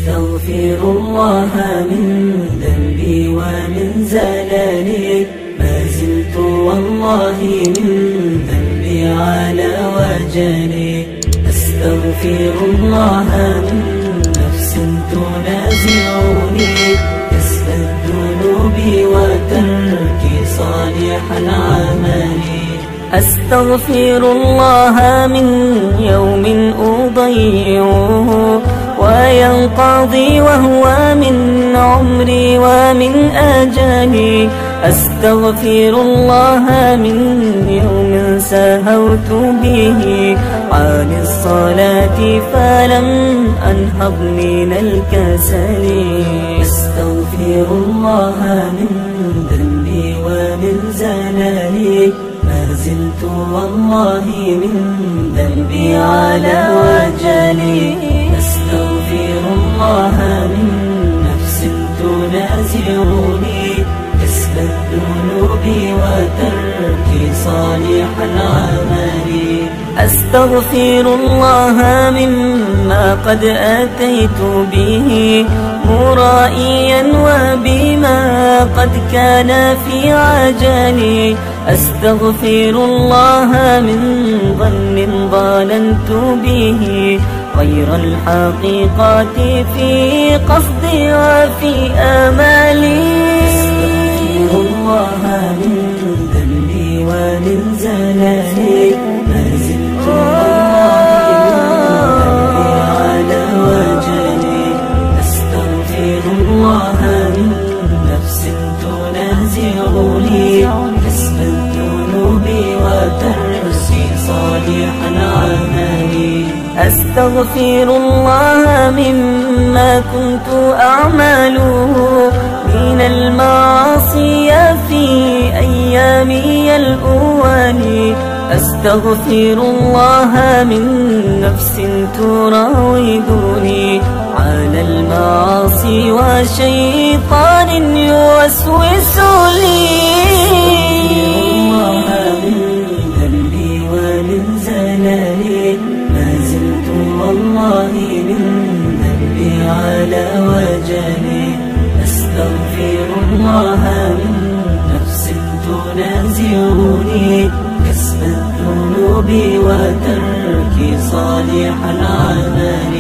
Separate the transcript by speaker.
Speaker 1: أستغفر الله من ذنبي ومن زللي، ما زلت والله من ذنبي على وجلي. أستغفر الله من نفس تنازعني، كسب الذنوب وترك صالح العمل. أستغفر الله من يوم أضيعه وينقضي وهو من عمري ومن أجلي. أستغفر الله من يوم سهوت به عن الصلاة فلم أنهض من الكسل. أستغفر الله من ذنبي ومن زللي، ما زلت والله من ذنبي على وجلي. أستغفر الله من نفس تنازعني، كسب الذنوب وترك صالح العمل. أستغفر الله مما قد أتيت به مرائيا وبما قد كان في عجلي. أستغفر الله من ظن ظننت به غير الحقيقة في قصدي وفي آمالي. أستغفر الله من ذنبي ومن زللي، ما زلت على وجلي. أستغفر الله من نفس تنازعني، كسب الذنوب وترك صالح العمل. أستغفر الله مما كنت أعمله من المعاصي في أيامي الأول. أستغفر الله من نفس تراودني على المعاصي وشيطان يوسوس لي. والله من ذنبي على وجلي. أستغفر الله من نفس تنازعني، كسب الذنوب وترك صالح العمل.